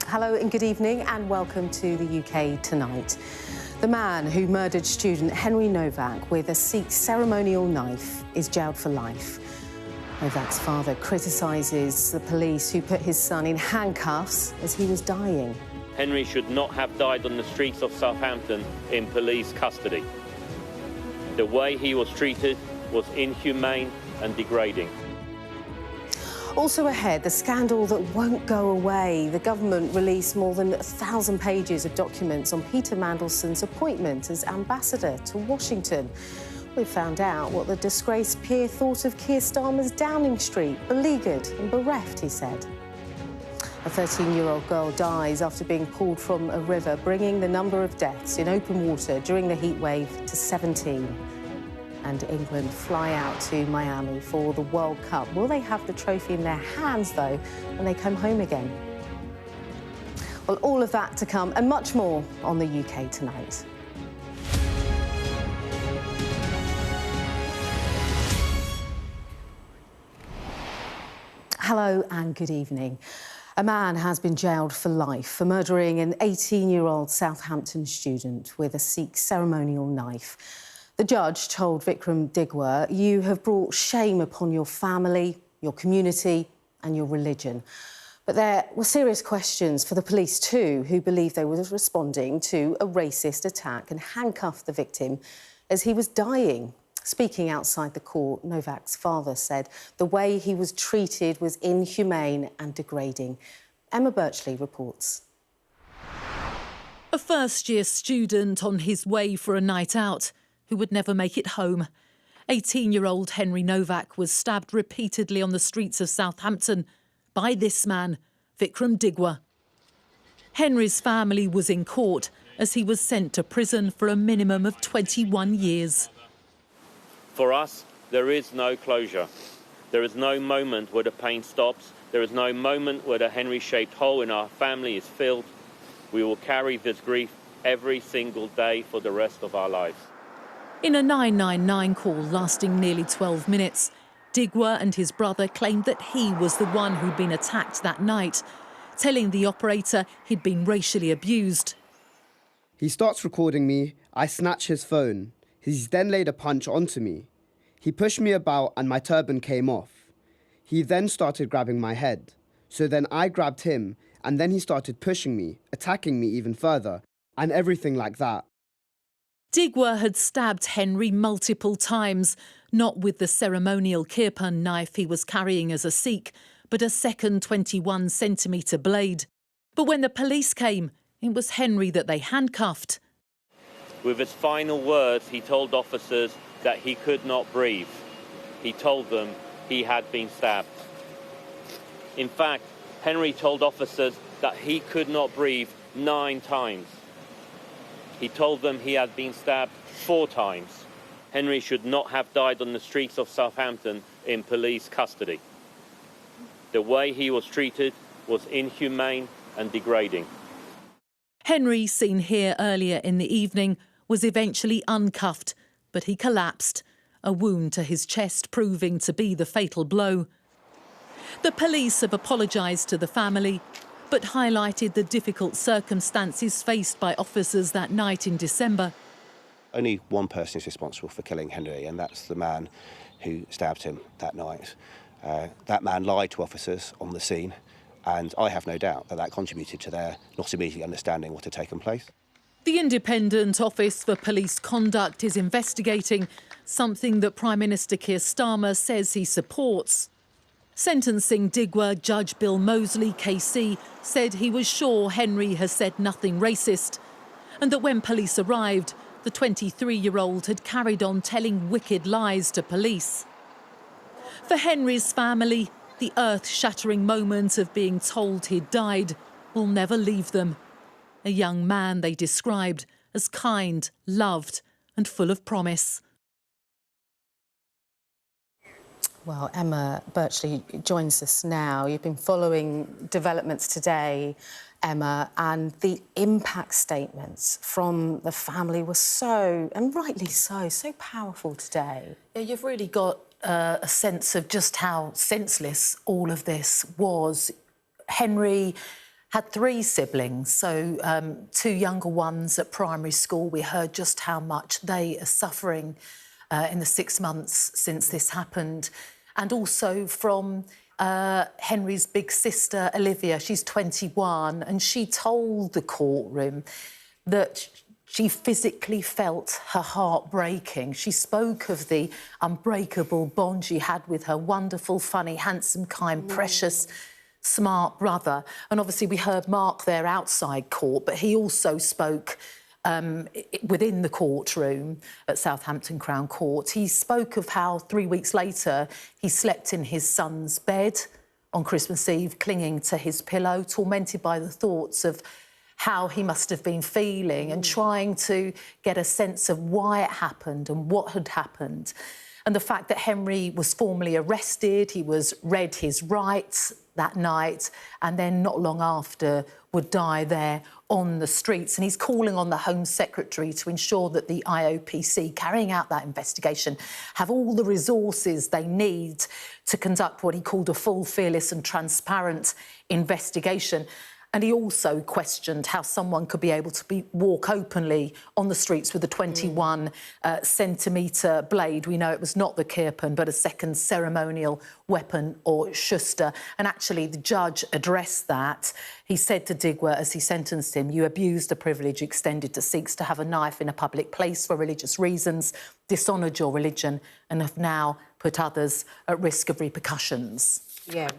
Hello and good evening and welcome to the UK Tonight. The man who murdered student Henry Nowak with a Sikh ceremonial knife is jailed for life. Nowak's father criticises the police who put his son in handcuffs as he was dying. Henry should not have died on the streets of Southampton in police custody. The way he was treated was inhumane and degrading. Also ahead, the scandal that won't go away. The government released more than 1,000 pages of documents on Peter Mandelson's appointment as ambassador to Washington. We found out what the disgraced peer thought of Keir Starmer's Downing Street. Beleaguered and bereft, he said. A 13-year-old girl dies after being pulled from a river, bringing the number of deaths in open water during the heatwave to 17. And England fly out to Miami for the World Cup. Will they have the trophy in their hands, though, when they come home again? Well, all of that to come and much more on the UK Tonight. Hello and good evening. A man has been jailed for life for murdering an 18-year-old Southampton student with a Sikh ceremonial knife. The judge told Vikram Digwa, "You have brought shame upon your family, your community and your religion." But there were serious questions for the police too, who believed they were responding to a racist attack and handcuffed the victim as he was dying. Speaking outside the court, Nowak's father said the way he was treated was inhumane and degrading. Emma Birchley reports. A first-year student on his way for a night out who would never make it home. 18-year-old Henry Nowak was stabbed repeatedly on the streets of Southampton by this man, Vikram Digwa. Henry's family was in court as he was sent to prison for a minimum of 21 years. For us, there is no closure. There is no moment where the pain stops. There is no moment where the Henry-shaped hole in our family is filled. We will carry this grief every single day for the rest of our lives. In a 999 call lasting nearly 12 minutes, Digwa and his brother claimed that he was the one who'd been attacked that night, telling the operator he'd been racially abused. He starts recording me. I snatch his phone. He's then laid a punch onto me. He pushed me about and my turban came off. He then started grabbing my head. So then I grabbed him and then he started pushing me, attacking me even further, and everything like that. Digwa had stabbed Henry multiple times, not with the ceremonial kirpan knife he was carrying as a Sikh, but a second 21-centimetre blade. But when the police came, it was Henry that they handcuffed. With his final words, he told officers that he could not breathe. He told them he had been stabbed. In fact, Henry told officers that he could not breathe 9 times. He told them he had been stabbed 4 times. Henry should not have died on the streets of Southampton in police custody. The way he was treated was inhumane and degrading. Henry, seen here earlier in the evening, was eventually uncuffed, but he collapsed, a wound to his chest proving to be the fatal blow. The police have apologised to the family, but highlighted the difficult circumstances faced by officers that night in December. Only one person is responsible for killing Henry, and that's the man who stabbed him that night. That man lied to officers on the scene, and I have no doubt that that contributed to their not immediately understanding what had taken place. The Independent Office for Police Conduct is investigating, something that Prime Minister Keir Starmer says he supports. Sentencing Digwa Judge Bill Mosley, KC, said he was sure Henry has said nothing racist, and that when police arrived, the 23-year-old had carried on telling wicked lies to police. For Henry's family, the earth-shattering moment of being told he'd died will never leave them. A young man they described as kind, loved and full of promise. Well, Emma Birchley joins us now. You've been following developments today, Emma, and the impact statements from the family were so, and rightly so powerful today. Yeah, you've really got a sense of just how senseless all of this was. Henry had 3 siblings, so 2 younger ones at primary school. We heard just how much they are suffering in the 6 months since this happened. And also from Henry's big sister, Olivia. She's 21, and she told the courtroom that she physically felt her heart breaking. She spoke of the unbreakable bond she had with her wonderful, funny, handsome, kind, precious, smart brother. And obviously we heard Mark there outside court, but he also spoke within the courtroom at Southampton Crown Court. He spoke of how 3 weeks later he slept in his son's bed on Christmas Eve, clinging to his pillow, tormented by the thoughts of how he must have been feeling and trying to get a sense of why it happened and what had happened. And the fact that Henry was formally arrested, he was read his rights that night, and then not long after would die there on the streets. And he's calling on the Home Secretary to ensure that the IOPC, carrying out that investigation, have all the resources they need to conduct what he called a full, fearless and transparent investigation. And he also questioned how someone could be able to walk openly on the streets with a 21-centimetre blade. We know it was not the Kirpan, but a second ceremonial weapon or schuster. And actually, the judge addressed that. He said to Digwear, as he sentenced him, "You abused the privilege extended to Sikhs to have a knife in a public place for religious reasons, dishonoured your religion, and have now put others at risk of repercussions." Yeah,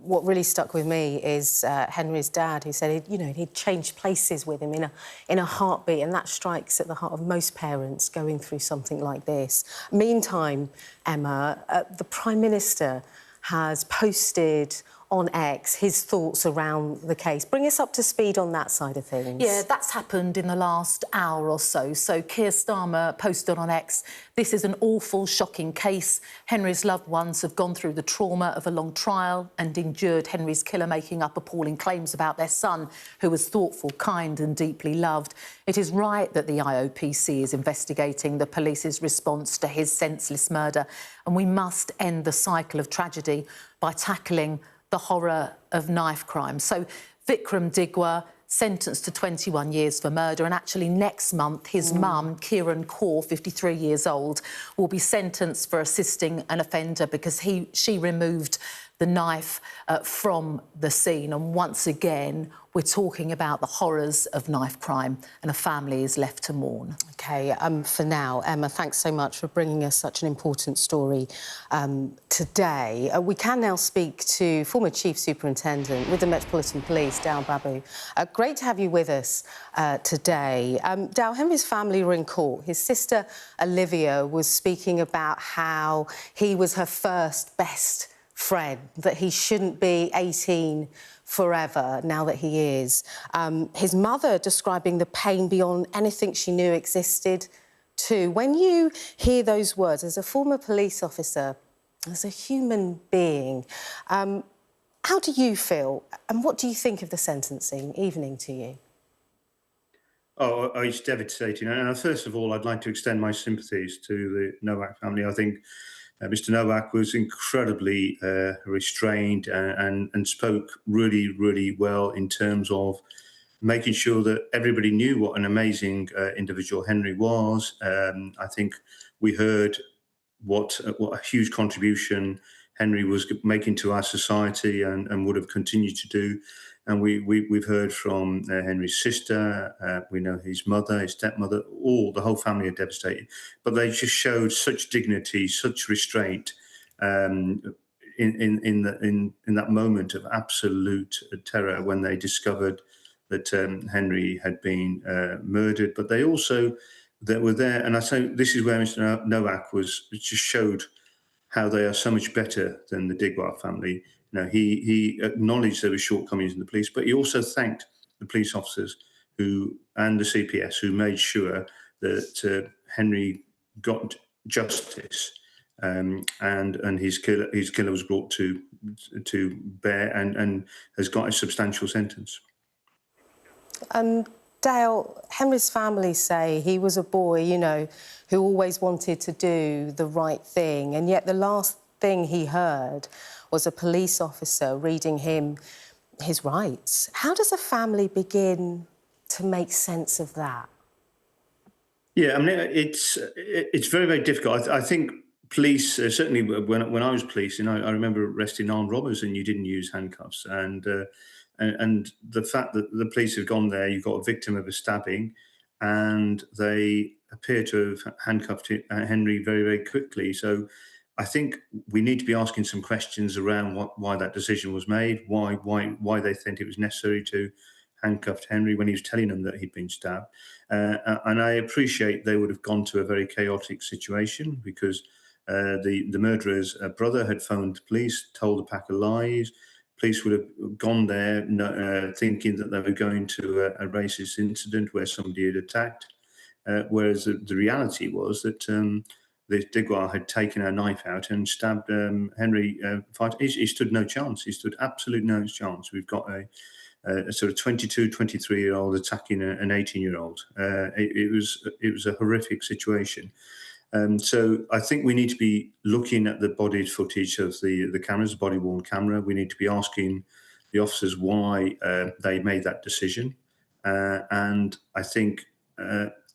what really stuck with me is Henry's dad, who said, he'd changed places with him in a heartbeat, and that strikes at the heart of most parents going through something like this. Meantime, Emma, the Prime Minister has posted on X his thoughts around the case. Bring us up to speed on that side of things. Yeah, that's happened in the last hour or so. So Keir Starmer posted on X, "This is an awful, shocking case. Henry's loved ones have gone through the trauma of a long trial and endured Henry's killer making up appalling claims about their son, who was thoughtful, kind and deeply loved. It is right that the IOPC is investigating the police's response to his senseless murder, and we must end the cycle of tragedy by tackling the horror of knife crime." So Vikram Digwear sentenced to 21 years for murder, and actually next month his mum, Kiran Kaur, 53 years old, will be sentenced for assisting an offender because she removed the knife from the scene. And once again, we're talking about the horrors of knife crime, and a family is left to mourn. OK, for now, Emma, thanks so much for bringing us such an important story today. We can now speak to former Chief Superintendent with the Metropolitan Police, Dal Babu. Great to have you with us today. Dal, Henry's family were in court. His sister, Olivia, was speaking about how he was her first best friend, that he shouldn't be 18 forever now that he is. His mother describing the pain beyond anything she knew existed too. When you hear those words, as a former police officer, as a human being, how do you feel and what do you think of the sentencing evening to you? Oh, it's devastating. And first of all, I'd like to extend my sympathies to the Nowak family. I think Mr. Nowak was incredibly restrained and spoke really, really well in terms of making sure that everybody knew what an amazing individual Henry was. I think we heard what a huge contribution Henry was making to our society and would have continued to do. And we've heard from Henry's sister, we know his mother, his stepmother, the whole family are devastated. But they just showed such dignity, such restraint in that moment of absolute terror when they discovered that Henry had been murdered. But they also that were there, and I say this is where Mr. Nowak just showed how they are so much better than the Digwear family. He acknowledged there were shortcomings in the police, but he also thanked the police officers and the CPS who made sure that Henry got justice and his killer was brought to bear and has got a substantial sentence. Dale, Henry's family say he was a boy, who always wanted to do the right thing, and yet the last thing he heard was a police officer reading him his rights. How does a family begin to make sense of that? Yeah, I mean, it's very, very difficult. I think police, certainly when I was policing, I remember arresting armed robbers and you didn't use handcuffs. And the fact that the police have gone there, you've got a victim of a stabbing, and they appear to have handcuffed Henry very, very quickly. So I think we need to be asking some questions around why that decision was made, why they think it was necessary to handcuff Henry when he was telling them that he'd been stabbed. And I appreciate they would have gone to a very chaotic situation because the murderer's brother had phoned police, told a pack of lies. Police would have gone there thinking that they were going to a racist incident where somebody had attacked, whereas the reality was that the Digwa had taken a knife out and stabbed Henry. He stood no chance. He stood absolute no chance. We've got a sort of 22, 23-year-old attacking an 18-year-old. It was a horrific situation. So I think we need to be looking at the body footage of the cameras, the body-worn camera. We need to be asking the officers why they made that decision. And I think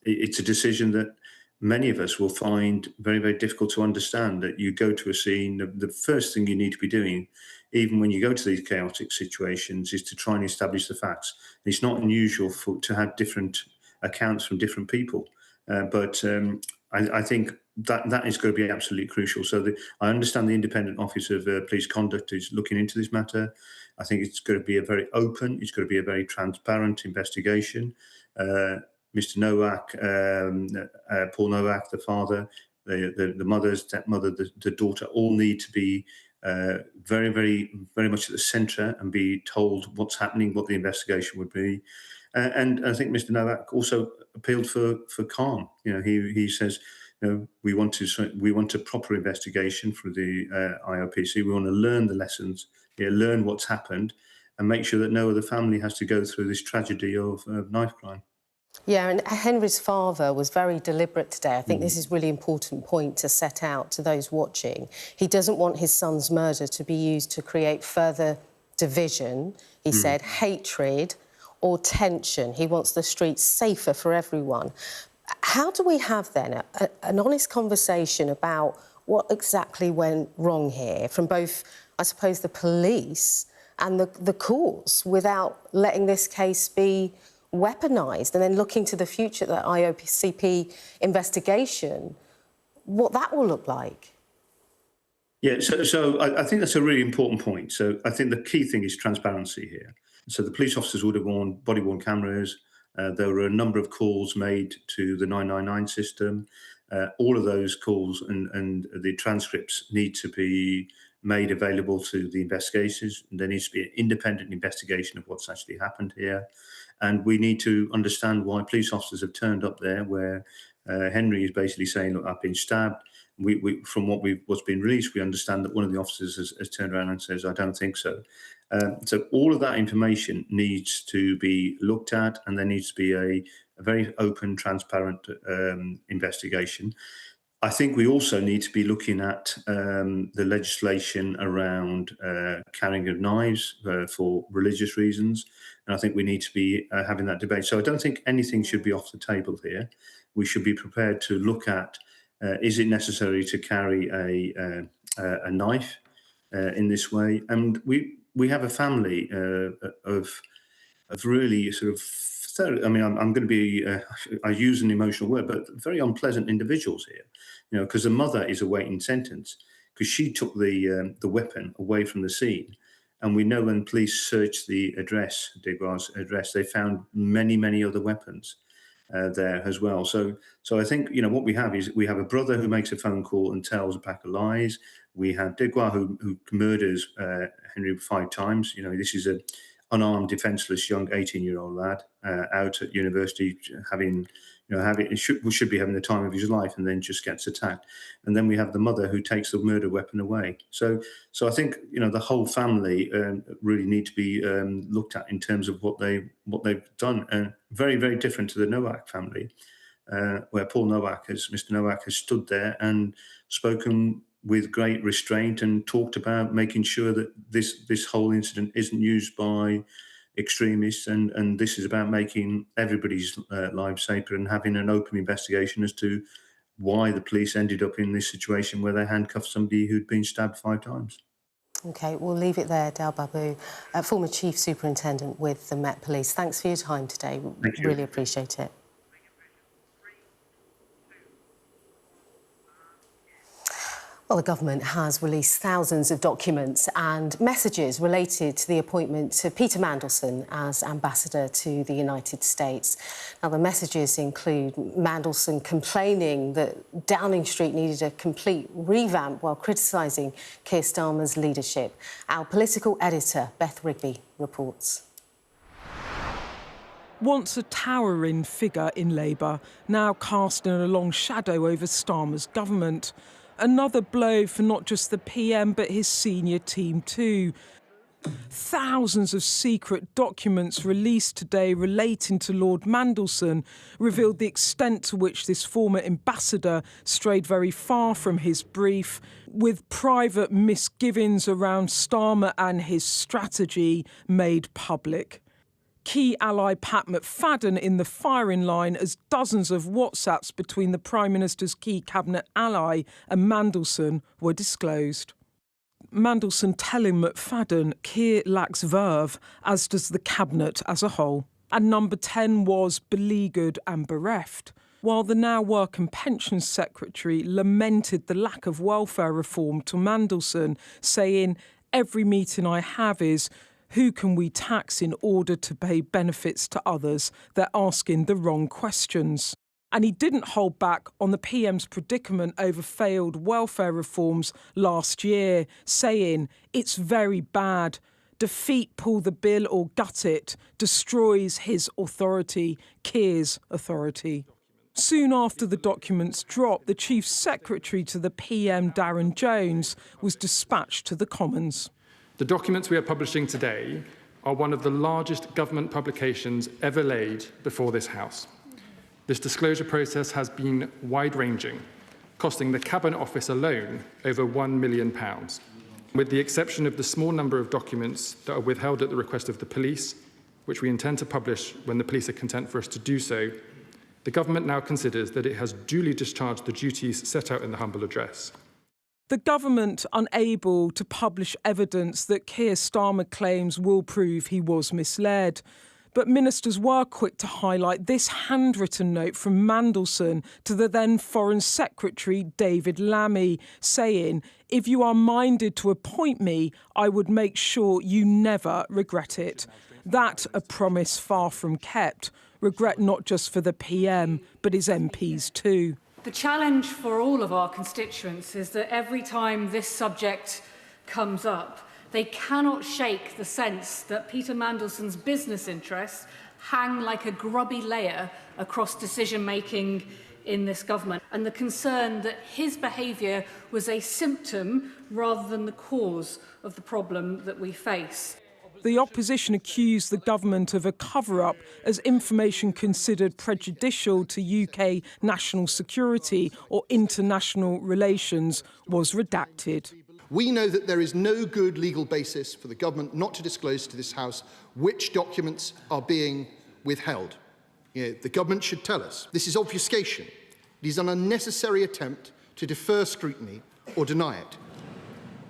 it's a decision that many of us will find very, very difficult to understand, that you go to a scene, the first thing you need to be doing, even when you go to these chaotic situations, is to try and establish the facts. It's not unusual to have different accounts from different people. But I think that is going to be absolutely crucial. So I understand the Independent Office of Police Conduct is looking into this matter. I think it's going to be a very open, it's going to be a very transparent investigation. Mr. Nowak, Paul Nowak, the father, the mother, stepmother, the daughter, all need to be very, very, very much at the centre and be told what's happening, what the investigation would be. And I think Mr. Nowak also appealed for calm. He says, we want a proper investigation for the IOPC. We want to learn the lessons, learn what's happened, and make sure that no other family has to go through this tragedy of knife crime. Yeah, and Henry's father was very deliberate today. I think this is a really important point to set out to those watching. He doesn't want his son's murder to be used to create further division, he said, hatred or tension. He wants the streets safer for everyone. How do we have, then, an honest conversation about what exactly went wrong here from both, I suppose, the police and the courts, without letting this case be weaponised, and then looking to the future, the IOPCP investigation, what that will look like? Yeah, so I think that's a really important point. So I think the key thing is transparency here. So the police officers would have worn body-worn cameras. There were a number of calls made to the 999 system. All of those calls and the transcripts need to be made available to the investigators. There needs to be an independent investigation of what's actually happened here. And we need to understand why police officers have turned up there where Henry is basically saying, look, I've been stabbed. From what's been released, we understand that one of the officers has turned around and says, I don't think so. So all of that information needs to be looked at, and there needs to be a very open, transparent investigation. I think we also need to be looking at the legislation around carrying of knives for religious reasons. And I think we need to be having that debate. So I don't think anything should be off the table here. We should be prepared to look at, is it necessary to carry a knife in this way? And we have a family of really sort of, I mean, I'm going to be, I use an emotional word, but very unpleasant individuals here, because the mother is awaiting sentence because she took the weapon away from the scene. And we know when police searched the address, Digwa's address, they found many, many other weapons there as well. So I think, what we have is we have a brother who makes a phone call and tells a pack of lies. We have Digwa who murders Henry 5 times. This is a unarmed, defenceless young 18-year-old lad out at university should be having the time of his life, and then just gets attacked. And then we have the mother who takes the murder weapon away. So I think the whole family really need to be looked at in terms of what they've done, and very, very different to the Nowak family, where Mr. Nowak has stood there and spoken with great restraint and talked about making sure that this whole incident isn't used by extremists, and this is about making everybody's lives safer and having an open investigation as to why the police ended up in this situation where they handcuffed somebody who'd been stabbed 5 times. OK, we'll leave it there. Dal Babu, former Chief Superintendent with the Met Police. Thanks for your time today. Thank you. Really appreciate it. Well, the government has released thousands of documents and messages related to the appointment of Peter Mandelson as ambassador to the United States. Now, the messages include Mandelson complaining that Downing Street needed a complete revamp while criticising Keir Starmer's leadership. Our political editor, Beth Rigby, reports. Once a towering figure in Labour, now casting a long shadow over Starmer's government. Another blow for not just the PM but his senior team too. Thousands of secret documents released today relating to Lord Mandelson revealed the extent to which this former ambassador strayed very far from his brief, with private misgivings around Starmer and his strategy made public. Key ally Pat McFadden in the firing line as dozens of WhatsApps between the Prime Minister's key cabinet ally and Mandelson were disclosed. Mandelson telling McFadden Keir lacks verve, as does the cabinet as a whole. And number 10 was beleaguered and bereft, while the now Work and Pensions Secretary lamented the lack of welfare reform to Mandelson, saying, "Every meeting I have is, who can we tax in order to pay benefits to others? They're asking the wrong questions." And he didn't hold back on the PM's predicament over failed welfare reforms last year, saying, "It's very bad. Defeat, pull the bill or gut it, destroys his authority, Keir's authority." Soon after the documents dropped, the Chief Secretary to the PM, Darren Jones, was dispatched to the Commons. The documents we are publishing today are one of the largest government publications ever laid before this House. This disclosure process has been wide-ranging, costing the Cabinet Office alone over £1 million. With the exception of the small number of documents that are withheld at the request of the police, which we intend to publish when the police are content for us to do so, the government now considers that it has duly discharged the duties set out in the humble address. The government unable to publish evidence that Keir Starmer claims will prove he was misled. But ministers were quick to highlight this handwritten note from Mandelson to the then Foreign Secretary David Lammy, saying, "If you are minded to appoint me, I would make sure you never regret it." That a promise far from kept. Regret not just for the PM, but his MPs too. The challenge for all of our constituents is that every time this subject comes up, they cannot shake the sense that Peter Mandelson's business interests hang like a grubby layer across decision-making in this government, and the concern that his behaviour was a symptom rather than the cause of the problem that we face. The opposition accused the government of a cover-up as information considered prejudicial to UK national security or international relations was redacted. We know that there is no good legal basis for the government not to disclose to this House which documents are being withheld. The government should tell us. This is obfuscation. It is an unnecessary attempt to defer scrutiny or deny it.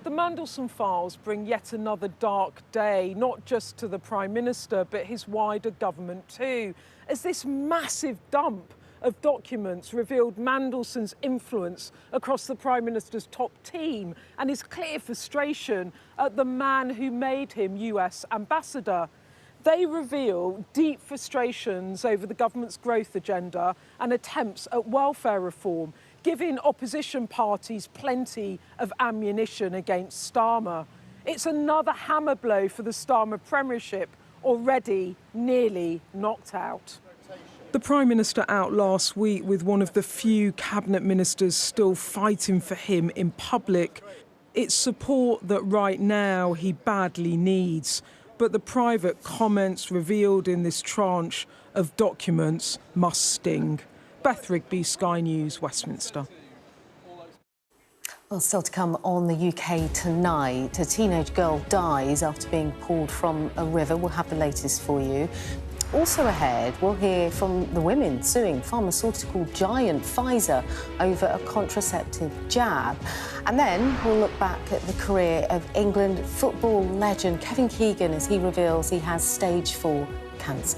The Mandelson files bring yet another dark day, not just to the Prime Minister, but his wider government too, as this massive dump of documents revealed Mandelson's influence across the Prime Minister's top team and his clear frustration at the man who made him US ambassador. They reveal deep frustrations over the government's growth agenda and attempts at welfare reform, giving opposition parties plenty of ammunition against Starmer. It's another hammer blow for the Starmer premiership, already nearly knocked out. The Prime Minister out last week with one of the few cabinet ministers still fighting for him in public. It's support that right now he badly needs. But the private comments revealed in this tranche of documents must sting. Beth Rigby, Sky News, Westminster. Well, still to come on the UK tonight. A teenage girl dies after being pulled from a river. We'll have the latest for you. Also ahead, we'll hear from the women suing pharmaceutical giant Pfizer over a contraceptive jab. And then we'll look back at the career of England football legend Kevin Keegan as he reveals he has stage 4 cancer.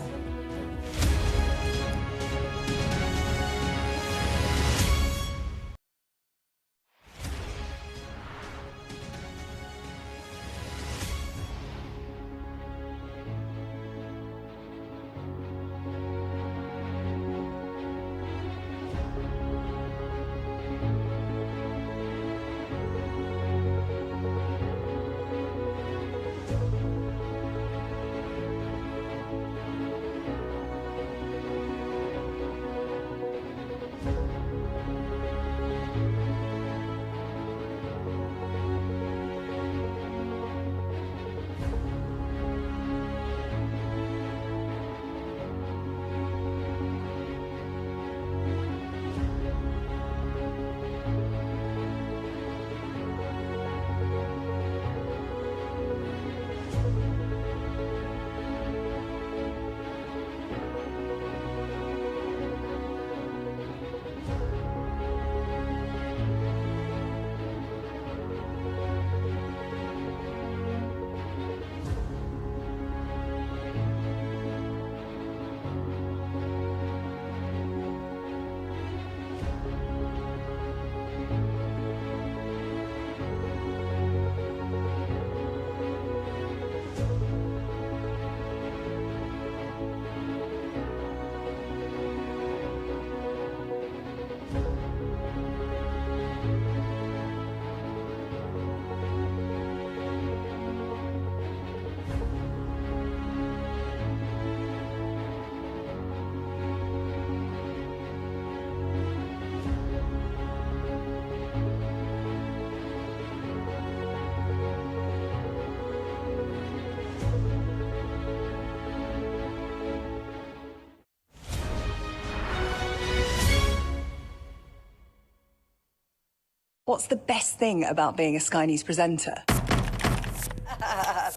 What's the best thing about being a Sky News presenter?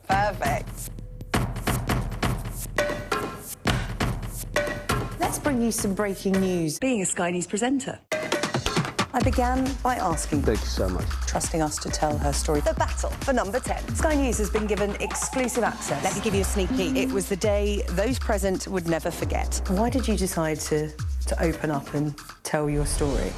Perfect. Let's bring you some breaking news. Being a Sky News presenter. I began by asking, Thank you so much. trusting us to tell her story. The battle for number 10. Sky News has been given exclusive access. Let me give you a sneak peek. It was the day those present would never forget. Why did you decide to open up and tell your story?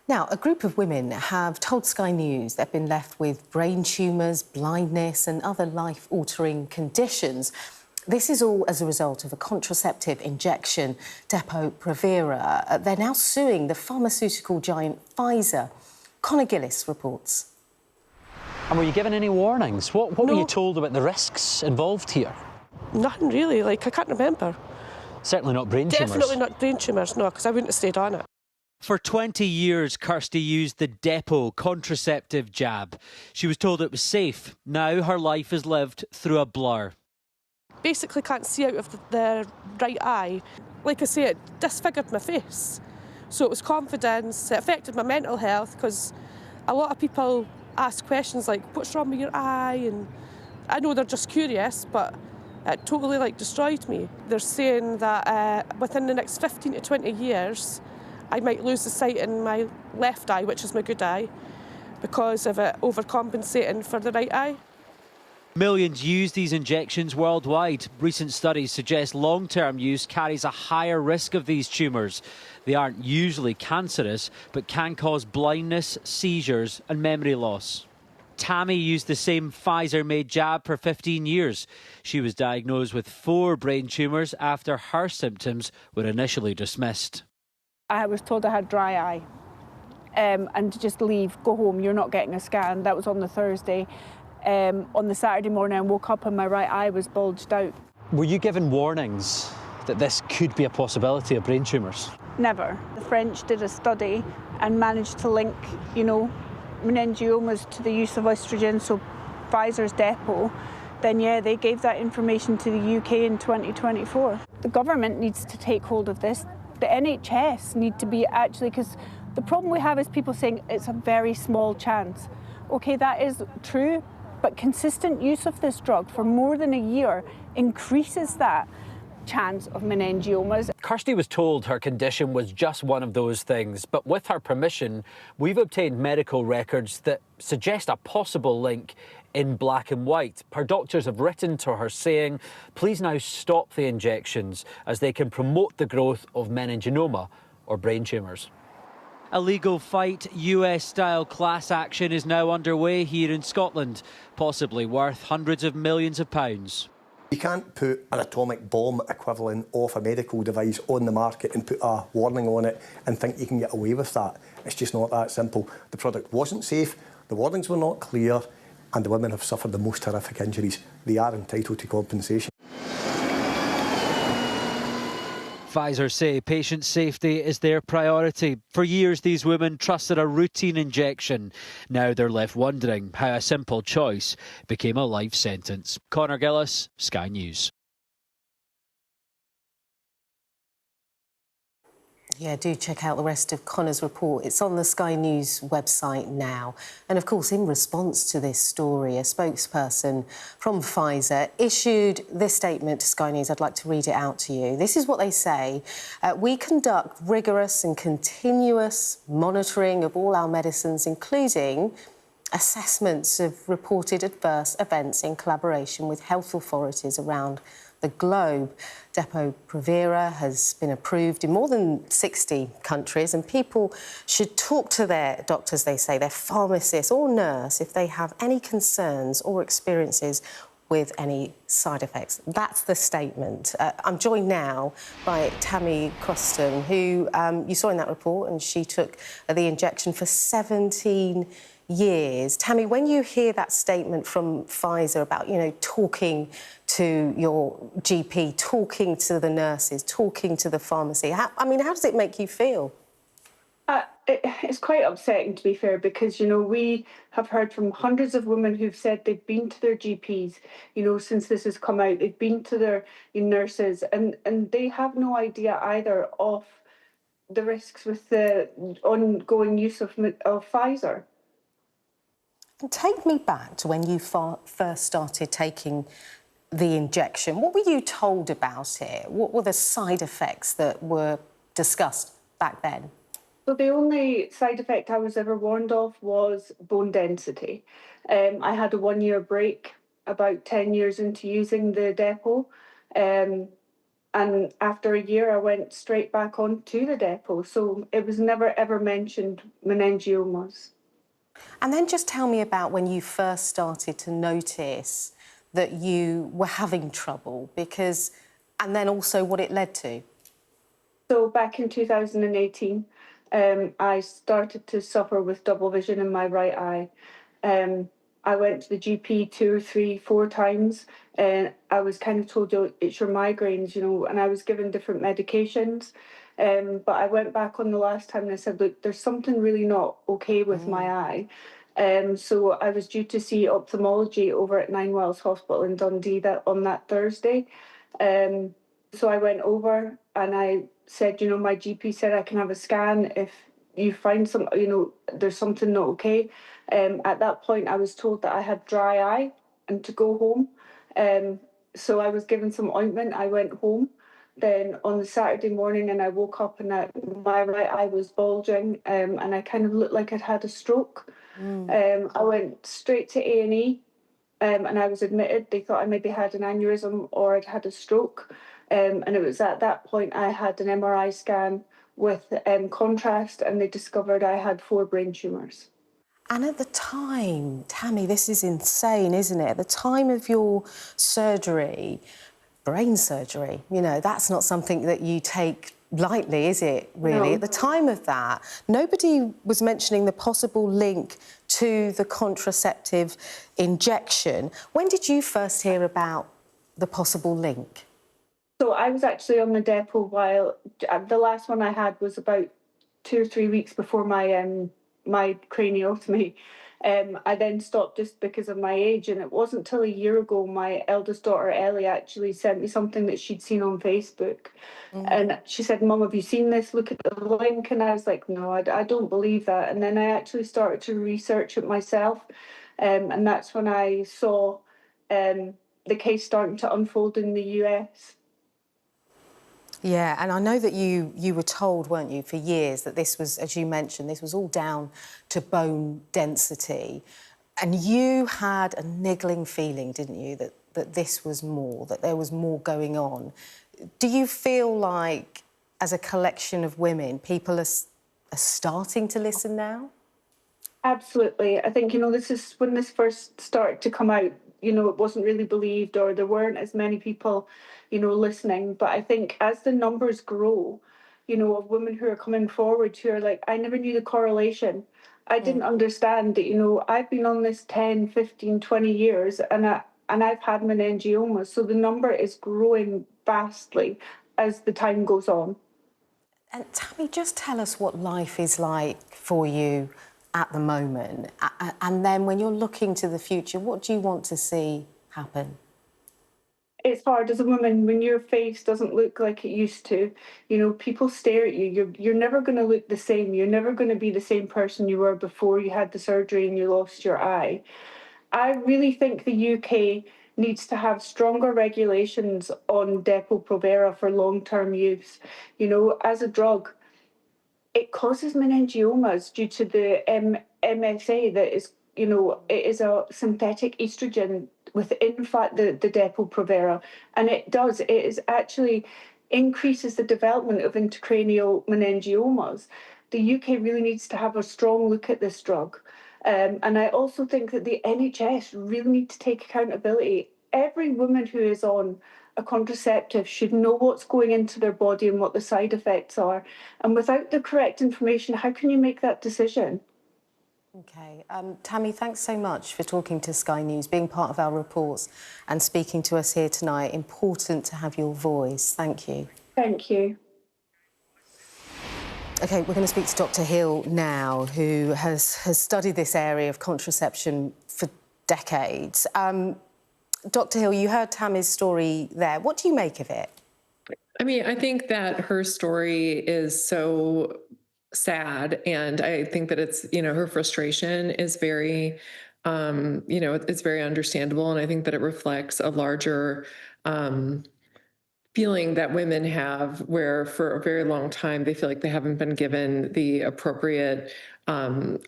Now, a group of women have told Sky News they've been left with brain tumours, blindness and other life-altering conditions. This is all as a result of a contraceptive injection, Depo-Provera. They're now suing the pharmaceutical giant Pfizer. Conor Gillis reports. And were you given any warnings? What were you told about the risks involved here? Nothing really, I can't remember. Certainly not brain tumours. Definitely not brain tumours, no, because I wouldn't have stayed on it. For 20 years, Kirsty used the Depo contraceptive jab. She was told it was safe. Now her life is lived through a blur. Basically can't see out of the right eye. Like I say, it disfigured my face. So it was confidence, it affected my mental health, because a lot of people ask questions like, what's wrong with your eye? And I know they're just curious, but it totally destroyed me. They're saying that within the next 15 to 20 years, I might lose the sight in my left eye, which is my good eye, because of it overcompensating for the right eye. Millions use these injections worldwide. Recent studies suggest long-term use carries a higher risk of these tumours. They aren't usually cancerous, but can cause blindness, seizures and memory loss. Tammy used the same Pfizer-made jab for 15 years. She was diagnosed with 4 brain tumours after her symptoms were initially dismissed. I was told I had dry eye and to just leave, go home, you're not getting a scan. That was on the Thursday. On the Saturday morning I woke up and my right eye was bulged out. Were you given warnings that this could be a possibility of brain tumours? Never. The French did a study and managed to link, meningiomas to the use of oestrogen, so Pfizer's Depo. Then yeah, they gave that information to the UK in 2024. The government needs to take hold of this. The NHS need to be actually, because the problem we have is people saying it's a very small chance. OK, that is true, but consistent use of this drug for more than a year increases that chance of meningiomas. Kirsty was told her condition was just one of those things, but with her permission, we've obtained medical records that suggest a possible link in black and white. Her doctors have written to her saying, please now stop the injections as they can promote the growth of meningioma or brain tumours. A legal fight, US-style class action is now underway here in Scotland, possibly worth hundreds of millions of pounds. You can't put an atomic bomb equivalent of a medical device on the market and put a warning on it and think you can get away with that. It's just not that simple. The product wasn't safe, the warnings were not clear, and the women have suffered the most horrific injuries. They are entitled to compensation. Pfizer say patient safety is their priority. For years, these women trusted a routine injection. Now they're left wondering how a simple choice became a life sentence. Conor Gillis, Sky News. Yeah, do check out the rest of Connor's report. It's on the Sky News website now. And of course, in response to this story, a spokesperson from Pfizer issued this statement to Sky News. I'd like to read it out to you. This is what they say. We conduct rigorous and continuous monitoring of all our medicines, including assessments of reported adverse events in collaboration with health authorities around the globe. Depo-Provera has been approved in more than 60 countries, and people should talk to their doctors, they say, their pharmacist or nurse, if they have any concerns or experiences with any side effects. That's the statement. I'm joined now by Tammy Croston, who you saw in that report, and she took the injection for 17 years. Tammy, when you hear that statement from Pfizer about, talking to your GP, talking to the nurses, talking to the pharmacy, how does it make you feel? It's quite upsetting, to be fair, because, we have heard from hundreds of women who've said they've been to their GPs, since this has come out. They've been to their nurses, and they have no idea either of the risks with the ongoing use of Pfizer. Take me back to when you first started taking the injection. What were you told about it? What were the side effects that were discussed back then? So the only side effect I was ever warned of was bone density. I had a 1-year break about 10 years into using the depot. And after a year, I went straight back onto the depot. So it was never, ever mentioned meningiomas. And then just tell me about when you first started to notice that you were having trouble, and then also what it led to. So back in 2018, I started to suffer with double vision in my right eye. I went to the GP 2, 3, 4 times, and I was kind of told, it's your migraines, and I was given different medications. But I went back on the last time and I said, look, there's something really not okay with my eye. So I was due to see ophthalmology over at Nine Wells Hospital in Dundee on that Thursday. So I went over and I said, my GP said I can have a scan if you find there's something not okay. At that point, I was told that I had dry eye and to go home. So I was given some ointment. I went home. Then on the Saturday morning, and I woke up and my right eye was bulging, and I kind of looked like I'd had a stroke. I went straight to A&E, and I was admitted. They thought I maybe had an aneurysm or I'd had a stroke. And it was at that point I had an MRI scan with contrast, and they discovered I had 4 brain tumours. And at the time, Tammy, this is insane, isn't it? At the time of your surgery, brain surgery, that's not something that you take lightly, is it, really? No. At the time of that, nobody was mentioning the possible link to the contraceptive injection. When did you first hear about the possible link? So I was actually on the depot while the last one I had was about 2 or 3 weeks before my craniotomy. I then stopped just because of my age, and it wasn't till a year ago my eldest daughter Ellie actually sent me something that she'd seen on Facebook. And she said, "Mum, have you seen this? Look at the link." And I was like, "No, I don't believe that." And then I actually started to research it myself. And that's when I saw the case starting to unfold in the US. Yeah, and I know that you were told, weren't you, for years that this was, as you mentioned, this was all down to bone density. And you had a niggling feeling, didn't you, that this was more, that there was more going on. Do you feel like, as a collection of women, people are starting to listen now? Absolutely. I think, this is when this first started to come out, it wasn't really believed, or there weren't as many people, listening. But I think as the numbers grow, of women who are coming forward who are like, I never knew the correlation. I didn't understand that, I've been on this 10, 15, 20 years and I've had meningiomas. So the number is growing vastly as the time goes on. And Tammy, just tell us what life is like for you at the moment. And then when you're looking to the future, what do you want to see happen? It's hard as a woman when your face doesn't look like it used to. People stare at you. You're never going to look the same. You're never going to be the same person you were before you had the surgery and you lost your eye. I really think the UK needs to have stronger regulations on Depo-Provera for long-term use. As a drug, it causes meningiomas due to the MSA that is, it is a synthetic estrogen within the Depo-Provera, and it is actually increases the development of intracranial meningiomas. The UK really needs to have a strong look at this drug. And I also think that the NHS really need to take accountability. Every woman who is on a contraceptive should know what's going into their body and what the side effects are. And without the correct information, how can you make that decision? OK. Tammy, thanks so much for talking to Sky News, being part of our reports and speaking to us here tonight. Important to have your voice. Thank you. Thank you. OK, we're going to speak to Dr Hill now, who has studied this area of contraception for decades. Dr Hill, you heard Tammy's story there. What do you make of it? I mean, I think that her story is so sad, and I think that it's, her frustration is very, it's very understandable, and I think that it reflects a larger feeling that women have, where for a very long time they feel like they haven't been given the appropriate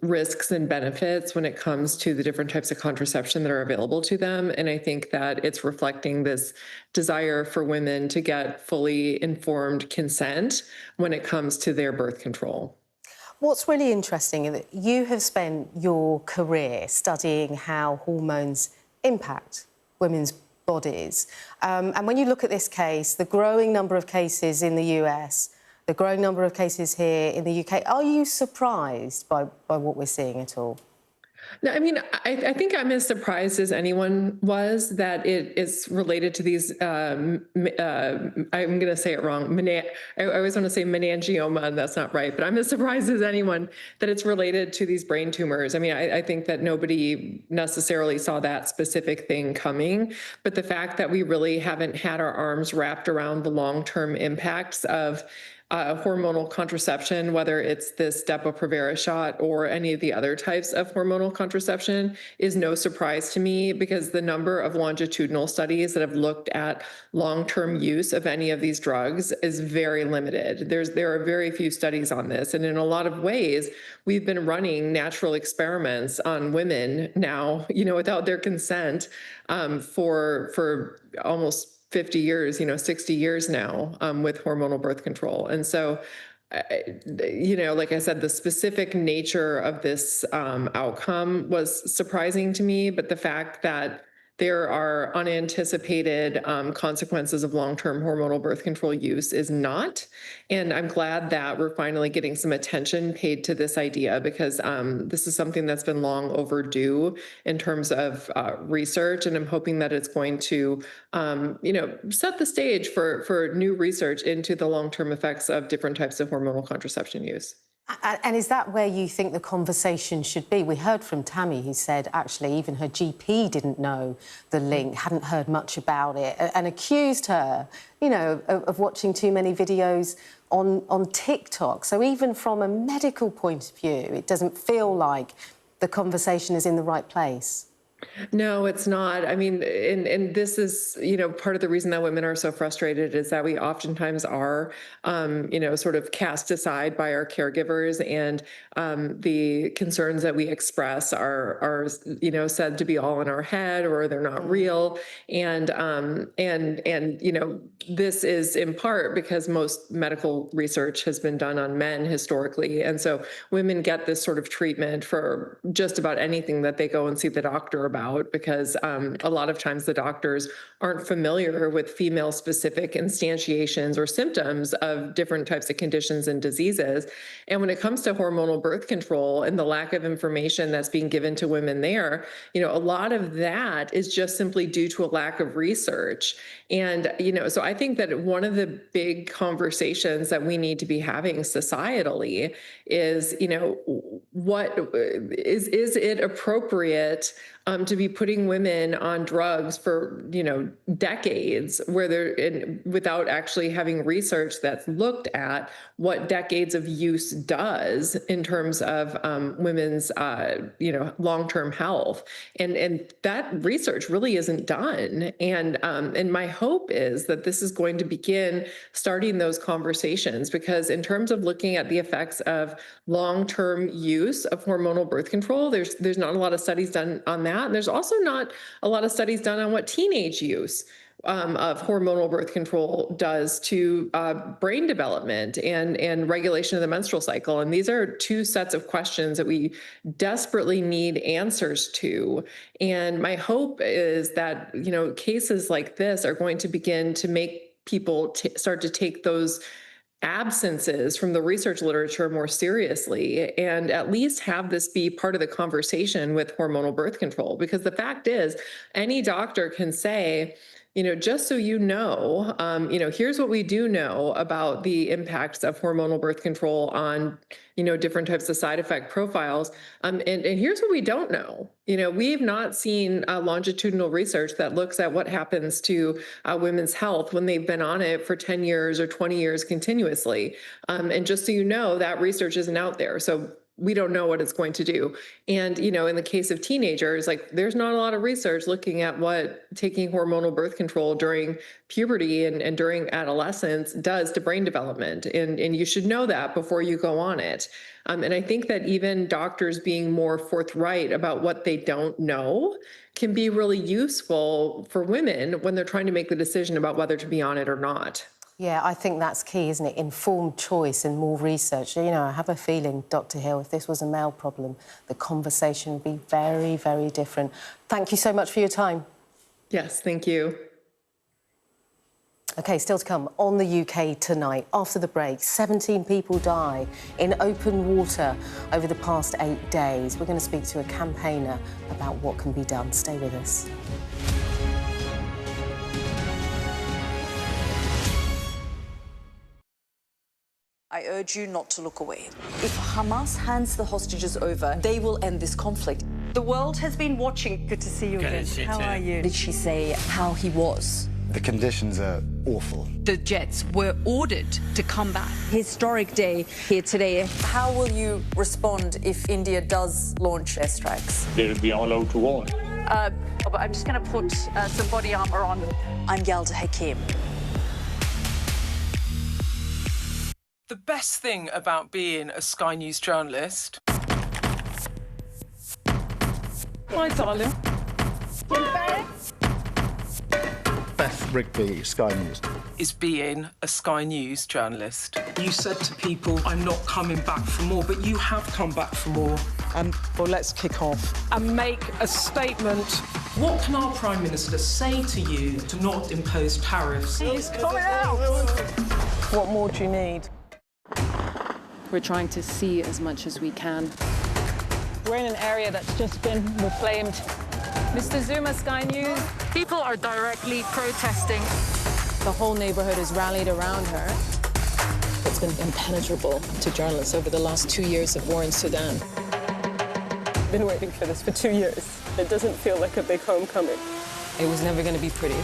risks and benefits when it comes to the different types of contraception that are available to them. And I think that it's reflecting this desire for women to get fully informed consent when it comes to their birth control. What's really interesting is that you have spent your career studying how hormones impact women's bodies. And when you look at this case, the growing number of cases in the US, the growing number of cases here in the UK, are you surprised by what we're seeing at all? No, I mean, I think I'm as surprised as anyone was that it is related to these, I'm going to say it wrong, I always want to say meningioma, and that's not right, but I'm as surprised as anyone that it's related to these brain tumors. I mean, I think that nobody necessarily saw that specific thing coming, but the fact that we really haven't had our arms wrapped around the long-term impacts of hormonal contraception, whether it's this Depo-Provera shot or any of the other types of hormonal contraception, is no surprise to me, because the number of longitudinal studies that have looked at long-term use of any of these drugs is very limited. There are very few studies on this, and in a lot of ways, we've been running natural experiments on women now, without their consent, for almost 50 years, 60 years now, with hormonal birth control. And so, like I said, the specific nature of this outcome was surprising to me, but the fact that there are unanticipated consequences of long-term hormonal birth control use is not. And I'm glad that we're finally getting some attention paid to this idea, because this is something that's been long overdue in terms of research. And I'm hoping that it's going to, set the stage for new research into the long-term effects of different types of hormonal contraception use. And is that where you think the conversation should be? We heard from Tammy, who said, actually, even her GP didn't know the link, hadn't heard much about it, and accused her, you know, of watching too many videos on TikTok. So even from a medical point of view, it doesn't feel like the conversation is in the right place. No, it's not. I mean, and this is, you know, part of the reason that women are so frustrated is that we oftentimes are, you know, sort of cast aside by our caregivers, and the concerns that we express are, you know, said to be all in our head, or they're not real. And you know, this is in part because most medical research has been done on men historically. And so women get this sort of treatment for just about anything that they go and see the doctor about, because a lot of times the doctors aren't familiar with female-specific instantiations or symptoms of different types of conditions and diseases. And when it comes to hormonal birth control and the lack of information that's being given to women there, you know, a lot of that is just simply due to a lack of research. And, you know, so I think that one of the big conversations that we need to be having societally is, you know, what is it appropriate to be putting women on drugs for, you know, decades, where they're without actually having research that's looked at what decades of use does in terms of women's, you know, long-term health, and that research really isn't done. And my hope is that this is going to begin starting those conversations, because in terms of looking at the effects of long-term use of hormonal birth control, there's not a lot of studies done on that. And there's also not a lot of studies done on what teenage use of hormonal birth control does to brain development and regulation of the menstrual cycle. And these are two sets of questions that we desperately need answers to. And my hope is that, you know, cases like this are going to begin to make people start to take those absences from the research literature more seriously, and at least have this be part of the conversation with hormonal birth control. Because the fact is, any doctor can say, you know, just so you know, here's what we do know about the impacts of hormonal birth control on, you know, different types of side effect profiles. And here's what we don't know. You know, we've not seen longitudinal research that looks at what happens to women's health when they've been on it for 10 years or 20 years continuously. And just so you know, that research isn't out there. So we don't know what it's going to do. And, you know, in the case of teenagers, like, there's not a lot of research looking at what taking hormonal birth control during puberty and during adolescence does to brain development. And you should know that before you go on it. And I think that even doctors being more forthright about what they don't know can be really useful for women when they're trying to make the decision about whether to be on it or not. Yeah, I think that's key, isn't it? Informed choice and more research. You know, I have a feeling, Dr. Hill, if this was a male problem, the conversation would be very, very different. Thank you so much for your time. Yes, thank you. OK, still to come on the UK tonight. After the break, 17 people die in open water over the past 8 days. We're going to speak to a campaigner about what can be done. Stay with us. I urge you not to look away. If Hamas hands the hostages over, they will end this conflict. The world has been watching. Good to see you again. How are you? Did she say how he was? The conditions are awful. The jets were ordered to come back. Historic day here today. How will you respond if India does launch airstrikes? They'll be all out to war. I'm just going to put some body armor on. I'm Yalda Hakim. The best thing about being a Sky News journalist... Hi, darling. Beth Rigby, Sky News. ...is being a Sky News journalist. You said to people, I'm not coming back for more, but you have come back for more. Well, let's kick off and make a statement. What can our Prime Minister say to you to not impose tariffs? He's coming out! What more do you need? We're trying to see as much as we can. We're in an area that's just been reclaimed. Mr. Zuma, Sky News. People are directly protesting. The whole neighborhood is rallied around her. It's has been impenetrable to journalists over the last 2 years of war in Sudan. I've been waiting for this for 2 years. It doesn't feel like a big homecoming. It was never going to be pretty.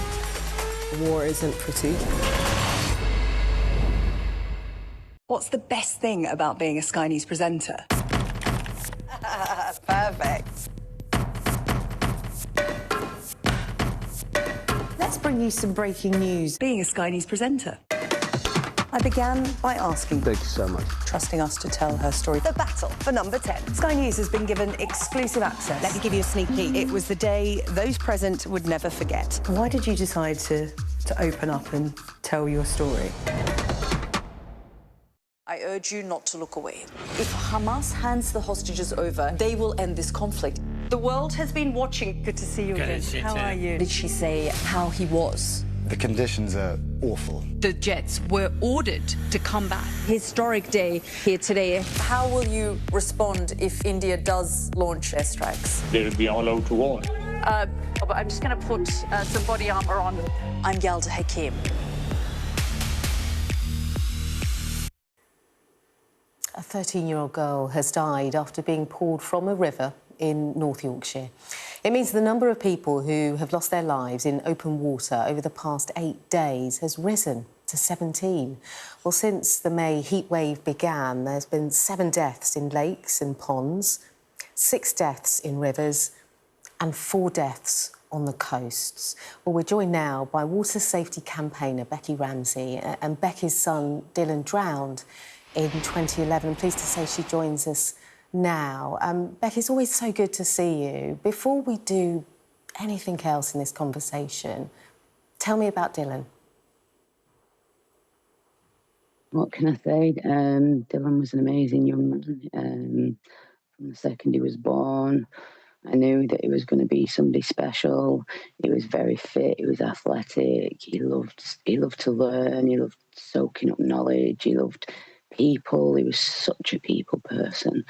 War isn't pretty. What's the best thing about being a Sky News presenter? Perfect. Let's bring you some breaking news. Being a Sky News presenter. I began by asking, Thank you so much. trusting us to tell her story. The battle for number 10. Sky News has been given exclusive access. Let me give you a sneak peek. It was the day those present would never forget. Why did you decide to open up and tell your story? I urge you not to look away. If Hamas hands the hostages over, they will end this conflict. The world has been watching. Good to see you again. How are you? Did she say how he was? The conditions are awful. The jets were ordered to come back. Historic day here today. How will you respond if India does launch airstrikes? They'll be all out to war. I'm just going to put some body armor on. I'm Yalda Hakim. A 13-year-old girl has died after being pulled from a river in North Yorkshire. It means the number of people who have lost their lives in open water over the past 8 days has risen to 17. Well, since the May heatwave began, there's been 7 deaths in lakes and ponds, 6 deaths in rivers and 4 deaths on the coasts. Well, we're joined now by water safety campaigner Becky Ramsey, and Becky's son Dylan drowned in 2011. I'm pleased to say she joins us now. Becky, it's always so good to see you. Before we do anything else in this conversation, tell me about Dylan. What can I say? Dylan was an amazing young man. From the second he was born, I knew that he was going to be somebody special. He was very fit, he was athletic, he loved to learn, he loved soaking up knowledge, he loved people, he was such a people person.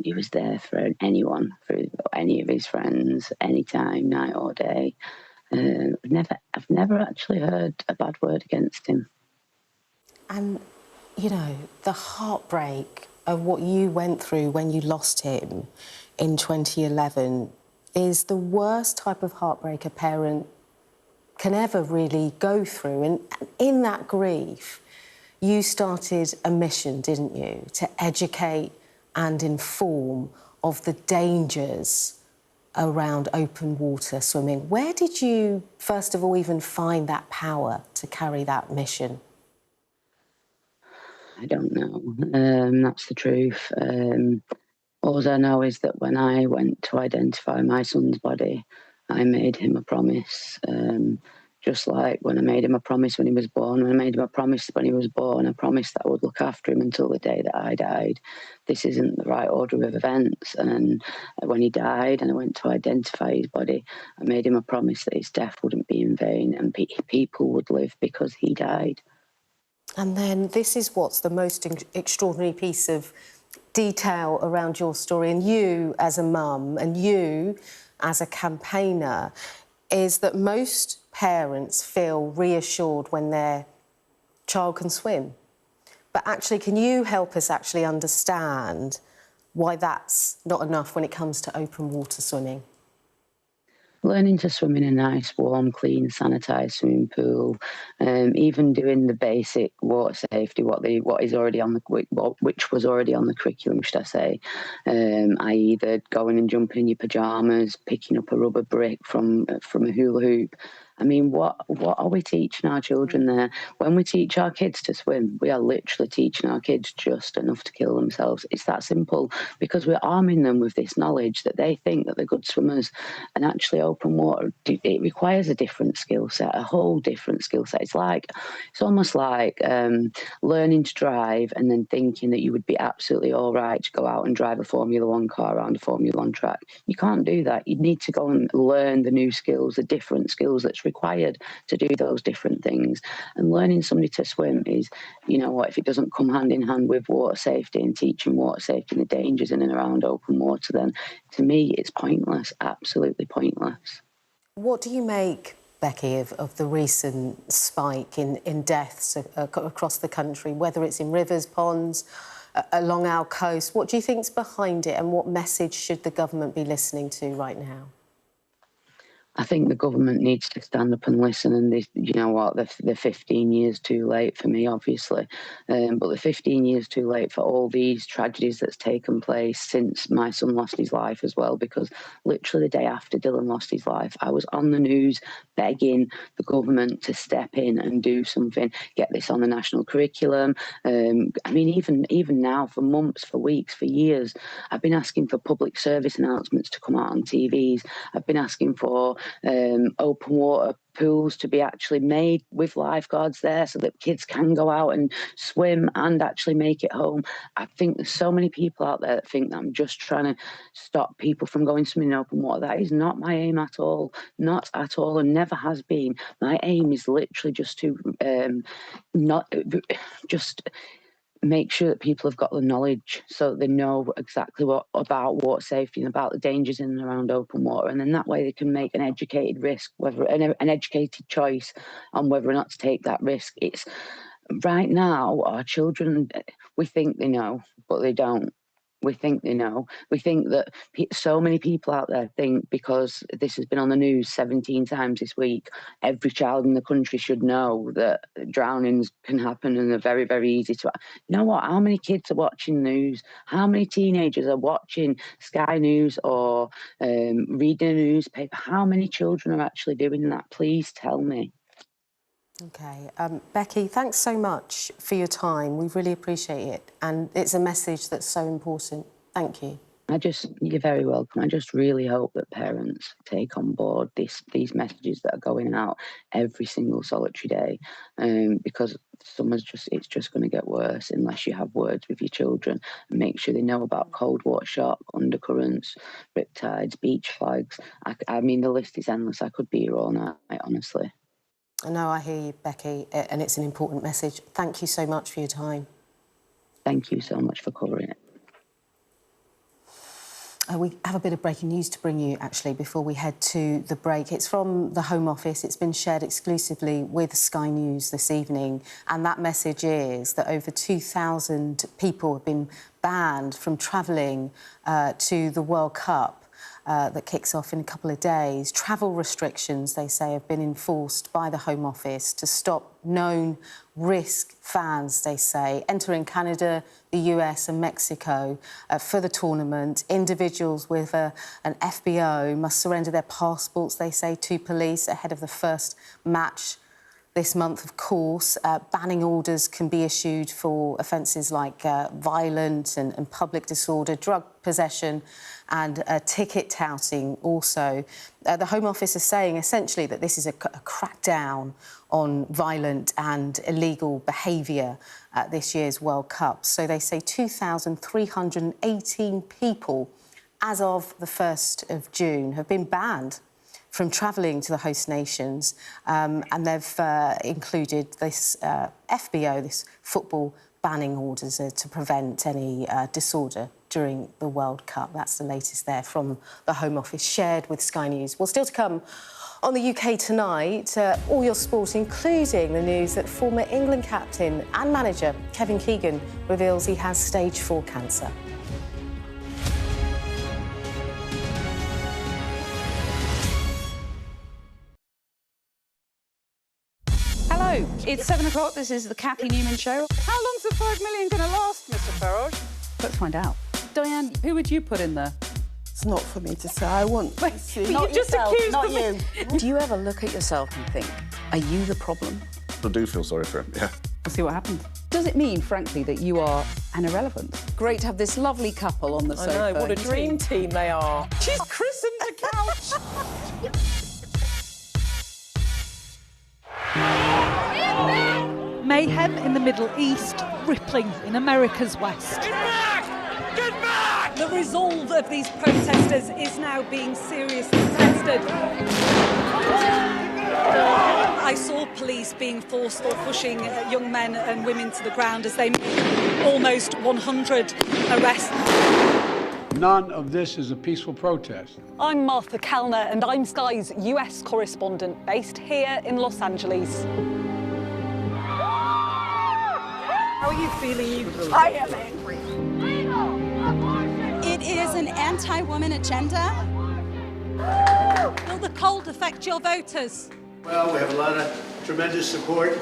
He was there for anyone, for any of his friends, anytime, night or day. I've never actually heard a bad word against him. And, you know, the heartbreak of what you went through when you lost him in 2011 is the worst type of heartbreak a parent can ever really go through. And in that grief, you started a mission, didn't you, to educate and inform of the dangers around open water swimming. Where did you, first of all, even find that power to carry that mission? I don't know. That's the truth. All I know is that when I went to identify my son's body, I made him a promise. Just like when I made him a promise when he was born, when I made him a promise when he was born, I promised that I would look after him until the day that I died. This isn't the right order of events. And when he died and I went to identify his body, I made him a promise that his death wouldn't be in vain and people would live because he died. And then this is what's the most extraordinary piece of detail around your story, and you as a mum and you as a campaigner, is that most parents feel reassured when their child can swim. But actually, can you help us actually understand why that's not enough when it comes to open water swimming? Learning to swim in a nice, warm, clean, sanitised swimming pool, even doing the basic water safety, which was already on the curriculum, should I say, i.e. going and jumping in your pyjamas, picking up a rubber brick from a hula hoop. I mean, what are we teaching our children there? When we teach our kids to swim, we are literally teaching our kids just enough to kill themselves. It's that simple, because we're arming them with this knowledge that they think that they're good swimmers. And actually open water, it requires a different skill set, a whole different skill set. It's almost like learning to drive and then thinking that you would be absolutely all right to go out and drive a Formula 1 car around a Formula 1 track. You can't do that. You need to go and learn the new skills, the different skills that's required to do those different things. And learning somebody to swim is, you know what, if it doesn't come hand in hand with water safety and teaching water safety and the dangers in and around open water, then to me it's pointless, absolutely pointless. What do you make Becky, of the recent spike in deaths across the country, whether it's in rivers, ponds, along our coast. What do you think's behind it, and what message should the government be listening to right now? I think the government needs to stand up and listen, and you know what, they're 15 years too late for me, obviously, but they're 15 years too late for all these tragedies that's taken place since my son lost his life as well, because literally the day after Dylan lost his life, I was on the news begging the government to step in and do something, get this on the national curriculum. I mean, even now, for months, for weeks, for years, I've been asking for public service announcements to come out on TVs. I've been asking for open water pools to be actually made with lifeguards there so that kids can go out and swim and actually make it home. I think there's so many people out there that think that I'm just trying to stop people from going swimming in open water. That is not my aim at all. Not at all, and never has been. My aim is literally just to make sure that people have got the knowledge so that they know exactly about water safety and about the dangers in and around open water, and then that way they can make an educated risk, whether an educated choice on whether or not to take that risk. It's right now, our children, we think they know, but they don't. We think they know. We think that so many people out there think, because this has been on the news 17 times this week, every child in the country should know that drownings can happen and they're very, very easy to... You know what? How many kids are watching news? How many teenagers are watching Sky News or reading a newspaper? How many children are actually doing that? Please tell me. OK. Becky, thanks so much for your time. We really appreciate it. And it's a message that's so important. Thank you. You're very welcome. I just really hope that parents take on board these messages that are going out every single solitary day, because it's just going to get worse unless you have words with your children and make sure they know about cold water shock, undercurrents, riptides, beach flags. I mean, the list is endless. I could be here all night, honestly. No, I hear you, Becky, and it's an important message. Thank you so much for your time. Thank you so much for covering it. We have a bit of breaking news to bring you, actually, before we head to the break. It's from the Home Office. It's been shared exclusively with Sky News this evening, and that message is that over 2,000 people have been banned from travelling to the World Cup that kicks off in a couple of days. Travel restrictions, they say, have been enforced by the Home Office to stop known risk fans, they say, entering Canada, the US and Mexico for the tournament. Individuals with an FBO must surrender their passports, they say, to police ahead of the first match this month, of course. Banning orders can be issued for offences like violent and public disorder, drug possession and ticket touting also. The Home Office is saying essentially that this is a crackdown on violent and illegal behaviour at this year's World Cup. So they say 2,318 people as of the 1st of June have been banned from travelling to the host nations, and they've included this FBO, this football banning orders to prevent any disorder during the World Cup. That's the latest there from the Home Office, shared with Sky News. Well, still to come on the UK tonight, all your sport, including the news that former England captain and manager Kevin Keegan reveals he has stage 4 cancer. Hello, it's 7 o'clock. This is the Kathy Newman Show. How long's the 5 million going to last, Mr. Farage? Let's find out. Diane, who would you put in there? It's not for me to say. I want to see. But you just accused not me. you. Do you ever look at yourself and think, are you the problem? I do feel sorry for him, yeah. We'll see what happens. Does it mean, frankly, that you are an irrelevant? Great to have this lovely couple on the sofa. I know, what a dream team they are. She's christened the couch. Mayhem in the Middle East, rippling in America's West. Get back! Get back! The resolve of these protesters is now being seriously tested. I saw police being forced or pushing young men and women to the ground as they made almost 100 arrests. None of this is a peaceful protest. I'm Martha Kellner, and I'm Sky's US correspondent based here in Los Angeles. How are you feeling? I am angry. It is an anti-woman agenda. Will the cold affect your voters? Well, we have a lot of tremendous support,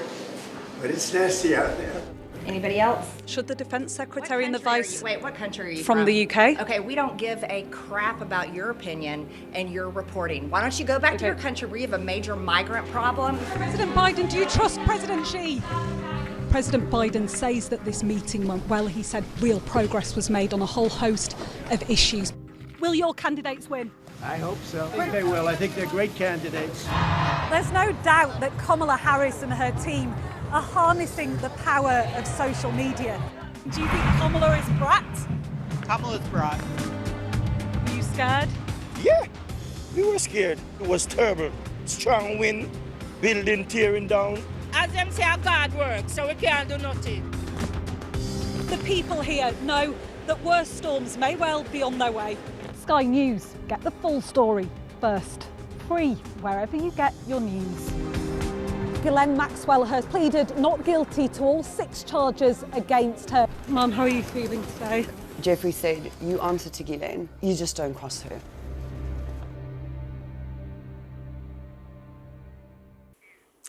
but it's nasty out there. Anybody else? Should the Defence Secretary and the Vice... Wait, what country are you from? The UK. Okay, we don't give a crap about your opinion and your reporting. Why don't you go back to your country where you have a major migrant problem? President Biden, do you trust President Xi? President Biden says that this meeting went well. He said real progress was made on a whole host of issues. Will your candidates win? I hope so. I think they will. I think they're great candidates. There's no doubt that Kamala Harris and her team are harnessing the power of social media. Do you think Kamala is brat? Kamala's brat. Are you scared? Yeah, we were scared. It was terrible. Strong wind, building tearing down. As them say, God works, so we can't do nothing. The people here know that worse storms may well be on their way. Sky News, get the full story first. Free wherever you get your news. Ghislaine Maxwell has pleaded not guilty to all 6 charges against her. Mum, how are you feeling today? Jeffrey said, you answer to Ghislaine, you just don't cross her.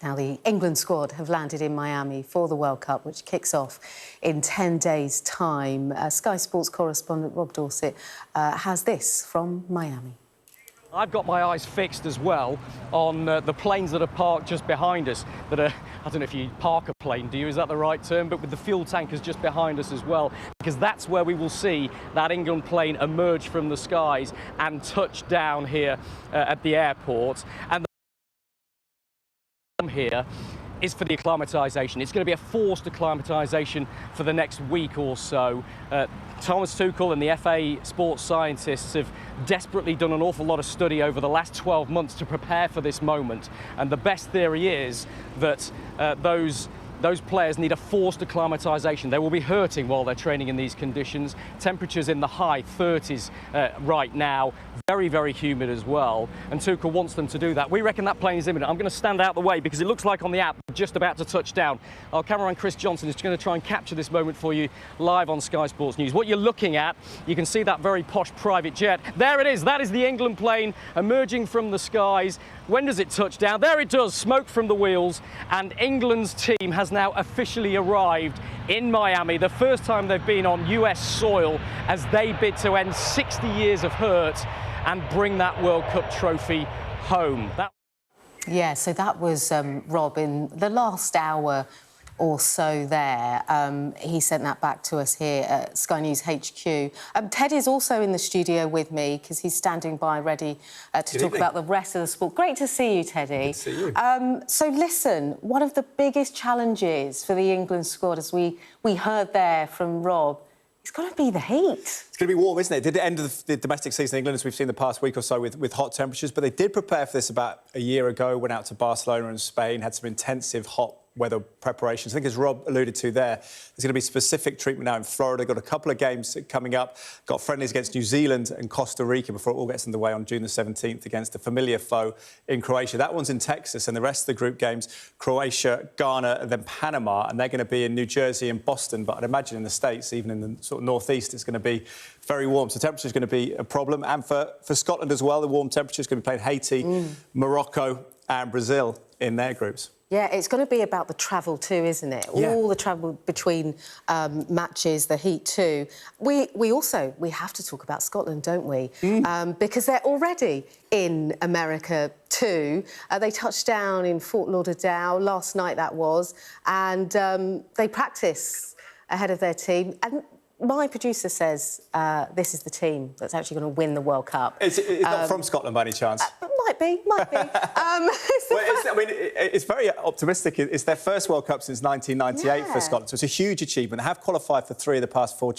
Now, the England squad have landed in Miami for the World Cup, which kicks off in 10 days' time. Sky Sports correspondent Rob Dorset has this from Miami. I've got my eyes fixed as well on the planes that are parked just behind us. That are, I don't know if you park a plane, do you? Is that the right term? But with the fuel tankers just behind us as well, because that's where we will see that England plane emerge from the skies and touch down here at the airport. And here is for the acclimatisation. It's going to be a forced acclimatisation for the next week or so. Thomas Tuchel and the FA sports scientists have desperately done an awful lot of study over the last 12 months to prepare for this moment. And the best theory is that those players need a forced acclimatisation. They will be hurting while they're training in these conditions. Temperatures in the high 30s right now. Very, very humid as well. And Tuchel wants them to do that. We reckon that plane is imminent. I'm going to stand out the way because it looks like on the app we're just about to touch down. Our cameraman Chris Johnson is going to try and capture this moment for you live on Sky Sports News. What you're looking at, you can see that very posh private jet. There it is. That is the England plane emerging from the skies. When does it touch down? There it does, smoke from the wheels. And England's team has now officially arrived in Miami, the first time they've been on US soil as they bid to end 60 years of hurt and bring that World Cup trophy home. Yeah, so that was Rob in the last hour or so there. He sent that back to us here at Sky News HQ. Ted is also in the studio with me because he's standing by ready to talk about the rest of the sport. Great to see you, Teddy. Good to see you. So listen, one of the biggest challenges for the England squad, as we heard there from Rob, it's got to be the heat. It's going to be warm, isn't it? Did it end the domestic season in England, as we've seen the past week or so, with hot temperatures? But they did prepare for this about a year ago, went out to Barcelona and Spain, had some intensive hot weather preparations. I think, as Rob alluded to there, there's going to be specific treatment now in Florida. Got a couple of games coming up. Got friendlies against New Zealand and Costa Rica before it all gets underway on June the 17th against a familiar foe in Croatia. That one's in Texas, and the rest of the group games, Croatia, Ghana, and then Panama, and they're going to be in New Jersey and Boston. But I'd imagine in the States, even in the sort of northeast, it's going to be very warm. So temperature is going to be a problem. And for Scotland as well, the warm temperature is going to be playing Haiti, Morocco and Brazil in their groups. Yeah, it's going to be about the travel too, isn't it? Yeah. All the travel between matches, the heat too. We have to talk about Scotland, don't we? Because they're already in America too. They touched down in Fort Lauderdale last night, that was, and they practice ahead of their team. And my producer says this is the team that's actually going to win the World Cup. It's not from Scotland by any chance? Might be. It's very optimistic. It's their first World Cup since 1998 for Scotland, so it's a huge achievement. They have qualified for 3 of the past 4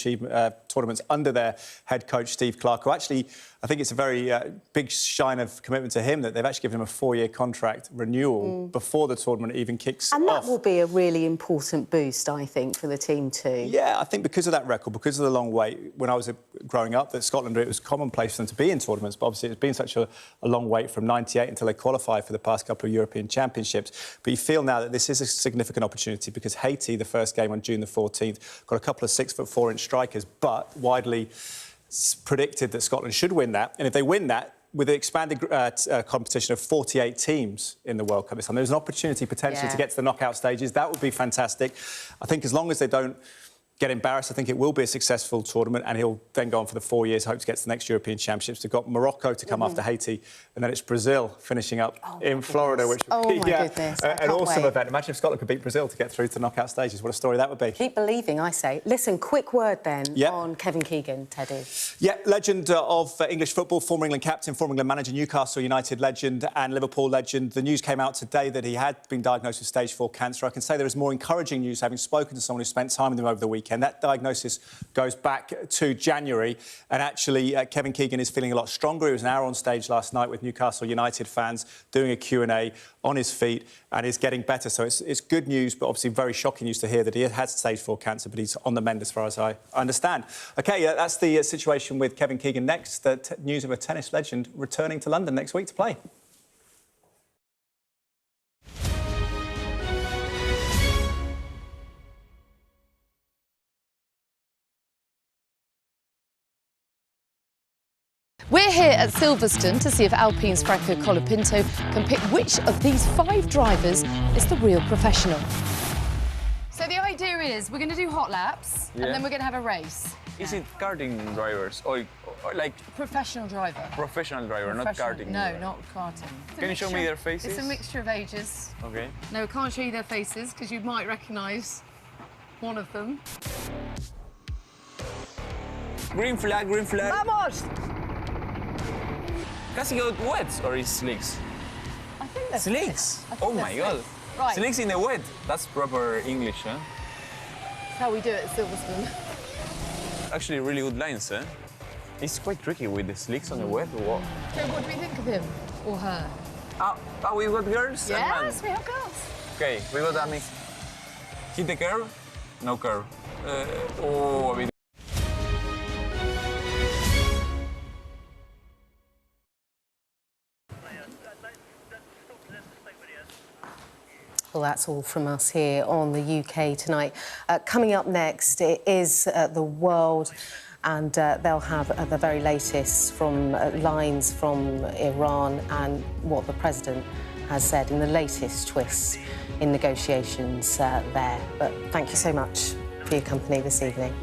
tournaments under their head coach, Steve Clarke, who actually, I think it's a very big shine of commitment to him that they've actually given him a 4-year contract renewal before the tournament even kicks off. And that will be a really important boost, I think, for the team too. Yeah, I think because of that record, because of the long wait, when I was growing up, that Scotland, it was commonplace for them to be in tournaments, but obviously it's been such a long wait from 98 until they qualified for the past couple of European Championships. But you feel now that this is a significant opportunity because Haiti, the first game on June the 14th, got a couple of 6'4" strikers, but widely predicted that Scotland should win that. And if they win that, with the expanded competition of 48 teams in the World Cup this time, there's an opportunity potentially to get to the knockout stages. That would be fantastic. I think as long as they don't get embarrassed, I think it will be a successful tournament, and he'll then go on for the 4 years, hope to get to the next European Championships. They've got Morocco to come after Haiti, and then it's Brazil finishing up in Florida, which would be an awesome event. Imagine if Scotland could beat Brazil to get through to the knockout stages. What a story that would be. Keep believing, I say. Listen, quick word then on Kevin Keegan, Teddy. Yeah, legend of English football, former England captain, former England manager, Newcastle United legend and Liverpool legend. The news came out today that he had been diagnosed with stage 4 cancer. I can say there is more encouraging news, having spoken to someone who spent time with him over the weekend. That diagnosis goes back to January, and actually Kevin Keegan is feeling a lot stronger. He was an hour on stage last night with Newcastle United fans doing a Q&A on his feet, and is getting better. So it's good news, but obviously very shocking news to hear that he has stage 4 cancer, but he's on the mend as far as I understand. OK, that's the situation with Kevin Keegan. Next, news of a tennis legend returning to London next week to play. We're here at Silverstone to see if Alpine's Franco Colapinto can pick which of these 5 drivers is the real professional. So the idea is we're going to do hot laps and then we're going to have a race. Is it karting drivers or like... Professional driver. Professional driver, not karting. No, not karting. Can you show me their faces? It's a mixture of ages. OK. No, I can't show you their faces because you might recognise one of them. Green flag, green flag. Vamos! Does he go wet or is slicks? I think they're slicks. Oh my God. Right. Slicks in the wet. That's proper English, huh? That's how we do it at Silverstone. Actually, really good lines, eh? It's quite tricky with the slicks on the wet. What? So what do we think of him or her? Oh, we got girls? Yes, we have girls. OK, we got that mix. Hit the curve? No curve. Oh, a bit. Well, that's all from us here on the UK Tonight. Coming up next, it is the world, and they'll have the very latest from lines from Iran and what the president has said in the latest twists in negotiations there. But thank you so much for your company this evening.